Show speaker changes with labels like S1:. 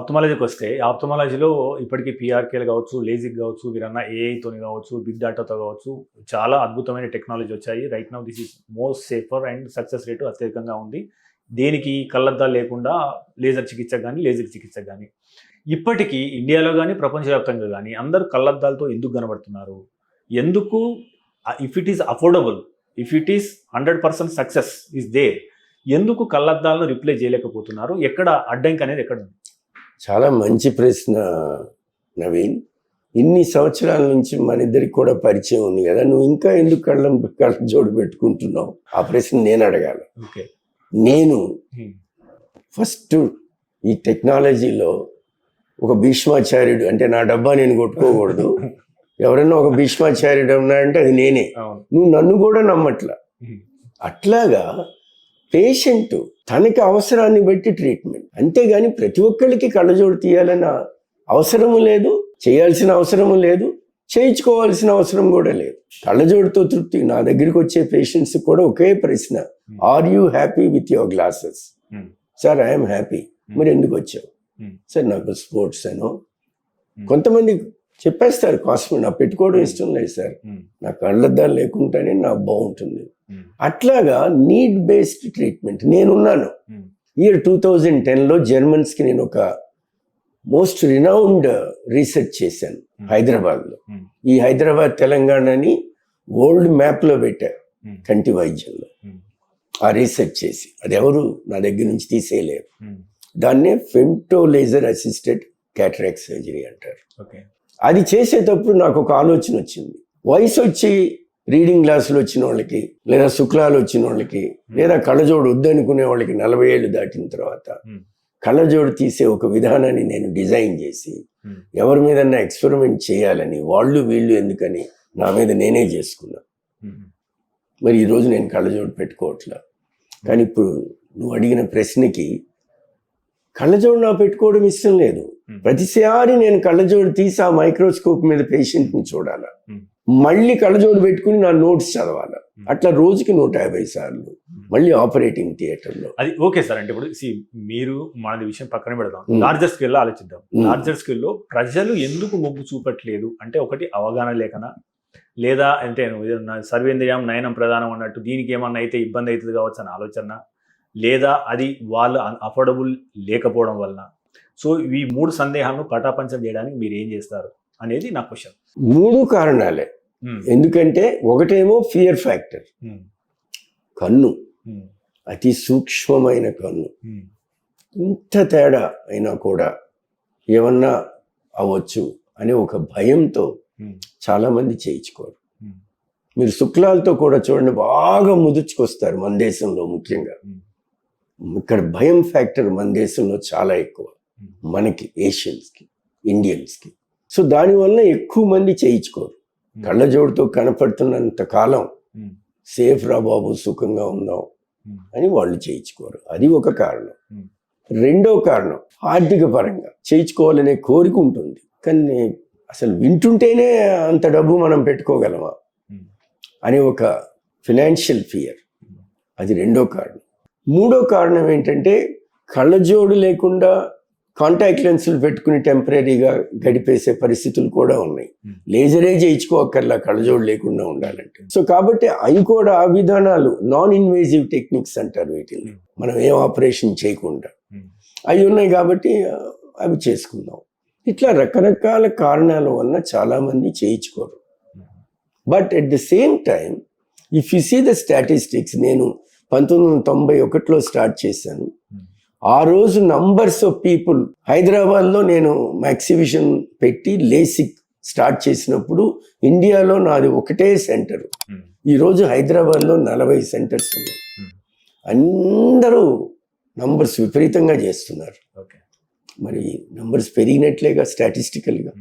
S1: ఆప్థమాలజీకి వస్తే ఆప్థమాలజీలో ఇప్పటికీ పిఆర్కేలు కావచ్చు, లేజిక్ కావచ్చు, వీరన్నా ఏఐతోని కావచ్చు, బిగ్ డేటాతో కావచ్చు, చాలా అద్భుతమైన టెక్నాలజీ వచ్చాయి. Right now this is most safer and success rate అత్యధికంగా ఉంది. దేనికి కళ్ళద్దాలు లేకుండా లేజర్ చికిత్స కానీ, లేజిక్ చికిత్స కానీ. ఇప్పటికీ ఇండియాలో కానీ, ప్రపంచవ్యాప్తంగా కానీ అందరూ కళ్ళద్దాలతో ఎందుకు కనబడుతున్నారు? ఎందుకు? If it is affordable, if it is 100% success is there, ఎందుకు కళ్ళద్దాలను రిప్లేస్ చేయలేకపోతున్నారు? ఎక్కడ అడ్డంకి అనేది ఎక్కడ ఉంది?
S2: చాలా మంచి ప్రశ్న నవీన్. ఇన్ని సంవత్సరాల నుంచి మన ఇద్దరికి కూడా పరిచయం ఉంది కదా, నువ్వు ఇంకా ఎందుకు కళ్ళ జోడు పెట్టుకుంటున్నావు? ఆ ప్రశ్న నేను అడగాలి.
S1: ఓకే,
S2: నేను ఫస్ట్ ఈ టెక్నాలజీలో ఒక భీష్మాచార్యుడు, అంటే నా డబ్బా నేను కొట్టుకోకూడదు, ఎవరైనా ఒక భీష్మాచార్యుడు ఉన్నాడంటే అది నేనే. నువ్వు నన్ను కూడా నమ్మట్లా. అట్లాగా పేషెంట్ తనకి అవసరాన్ని బట్టి ట్రీట్మెంట్, అంతేగాని ప్రతి ఒక్కరికి కళ్ళజోడు తీయాలన్న అవసరము లేదు, చేయాల్సిన అవసరము లేదు, చేయించుకోవాల్సిన అవసరం కూడా లేదు. కళ్ళజోడుతో తృప్తి. నా దగ్గరికి వచ్చే పేషెంట్స్ కూడా ఒకే ప్రశ్న, are you happy with your glasses? Sir I'm happy. మరి ఎందుకు వచ్చావు? సార్ నాకు స్పోర్ట్స్ అనో. కొంతమంది చెప్పేస్తారు కాస్మెట్ నాకు పెట్టుకోవడం ఇష్టం లేదు సార్, నా కళ్ళద్దాలు లేకుండానే నాకు బాగుంటుంది. అట్లాగా నీడ్ బేస్డ్ ట్రీట్మెంట్ నేనున్నాను. ఇయర్ 2010లో జర్మన్స్కి నేను ఒక మోస్ట్ రినౌండ్ రీసెర్చ్ చేశాను హైదరాబాద్లో. ఈ హైదరాబాద్ తెలంగాణని వరల్డ్ మ్యాప్లో పెట్టారు కంటి వైద్యంలో. ఆ రీసెర్చ్ చేసి అది ఎవరు నా దగ్గర నుంచి తీసేయలేరు. దాన్నే femto laser assisted cataract surgery అంటారు. అది చేసేటప్పుడు నాకు ఒక ఆలోచన వచ్చింది. వయసు వచ్చి రీడింగ్ గ్లాసులు వచ్చిన వాళ్ళకి, లేదా శుక్లాలు వచ్చిన వాళ్ళకి, లేదా కళ్ళజోడు వద్దనుకునే వాళ్ళకి 40 ఏళ్ళు దాటిన తర్వాత కళ్ళజోడు తీసే ఒక విధానాన్ని నేను డిజైన్ చేసి ఎవరి మీదన్నా ఎక్స్పెరిమెంట్ చేయాలని, వాళ్ళు వీళ్ళు ఎందుకని నా మీద నేనే చేసుకున్నా. మరి ఈరోజు నేను కళ్ళజోడు పెట్టుకోవట్లా. కానీ ఇప్పుడు నువ్వు అడిగిన ప్రశ్నకి కళ్ళజోడు నా పెట్టుకోవడం ఇష్టం లేదు. ప్రతిసారి నేను కళ్ళజోడు తీసి ఆ మైక్రోస్కోప్ మీద పేషెంట్ని చూడాలా, మళ్ళీ కళ్ళజోడు పెట్టుకుని నా నోట్స్ చదవాలా. అట్లా రోజుకి 150 సార్లు మళ్ళీ ఆపరేటింగ్ థియేటర్లో.
S1: అది ఓకే సార్. అంటే ఇప్పుడు మీరు మనది విషయం పక్కన పెడదాం, లార్జర్ స్కేల్లో ఆలోచిద్దాం. లార్జర్ స్కేల్లో ప్రజలు ఎందుకు మొగ్గు చూపట్లేదు అంటే, ఒకటి అవగాహన లేకనా, లేదా అంటే సర్వేంద్రియం నయనం ప్రధానం అన్నట్టు దీనికి ఏమన్నా అయితే ఇబ్బంది అవుతుంది కావచ్చు అని ఆలోచన, లేదా అది వాళ్ళు అఫోర్డబుల్ లేకపోవడం వలన. సో ఈ 3 సందేహాలను పటాపంచం చేయడానికి మీరు ఏం చేస్తారు అనేది నా క్వశ్చన్.
S2: 3 కారణాలే. ఎందుకంటే ఒకటేమో ఫియర్ ఫ్యాక్టర్. కన్ను అతి సూక్ష్మమైన కన్ను, ఇంత తేడా అయినా కూడా ఏమన్నా అవ్వచ్చు అనే ఒక భయంతో చాలామంది చేయించుకోరు. మీరు శుక్లాలతో కూడా చూడండి, బాగా ముదుర్చుకొస్తారు మన దేశంలో. ముఖ్యంగా ఇక్కడ భయం ఫ్యాక్టర్ మన దేశంలో చాలా ఎక్కువ, మనకి ఏషియన్స్కి, ఇండియన్స్కి. సో దానివల్ల ఎక్కువ మంది చేయించుకోరు. కళ్ళజోడుతో కనపడుతున్నంత కాలం సేఫ్ రా బాబు, సుఖంగా ఉందాం అని వాళ్ళు చేయించుకోరు. అది ఒక కారణం. రెండో కారణం ఆర్థిక పరంగా చేయించుకోవాలనే కోరిక ఉంటుంది, కానీ అసలు వింటుంటేనే అంత డబ్బు మనం పెట్టుకోగలమా అని ఒక ఫినాన్షియల్ ఫియర్. అది రెండో కారణం. మూడో కారణం ఏంటంటే, కళ్ళజోడు లేకుండా కాంటాక్ట్ లెన్సులు పెట్టుకుని టెంపరీగా గడిపేసే పరిస్థితులు కూడా ఉన్నాయి. లేజరే చేయించుకోకర్లా కళ్ళజోడు లేకుండా ఉండాలంటే. సో కాబట్టి అవి కూడా ఆ విధానాలు నాన్ ఇన్వేజివ్ టెక్నిక్స్ అంటారు వీటిని, మనం ఏం ఆపరేషన్ చేయకుండా అవి ఉన్నాయి కాబట్టి అవి చేసుకుందాం. ఇట్లా రకరకాల కారణాల వల్ల చాలామంది చేయించుకోరు. But at the same time if you see the statistics, నేను 1991లో స్టార్ట్ చేశాను. ఆ రోజు నంబర్స్ ఆఫ్ పీపుల్ హైదరాబాద్లో నేను ఎగ్జిబిషన్ పెట్టి లేసిక్ స్టార్ట్ చేసినప్పుడు ఇండియాలో నాది ఒకటే సెంటర్. ఈరోజు హైదరాబాద్లో 40 సెంటర్స్ ఉన్నాయి. అందరూ నంబర్స్ విపరీతంగా చేస్తున్నారు. మరి నంబర్స్ పెరిగినట్లేగా స్టాటిస్టికల్గా.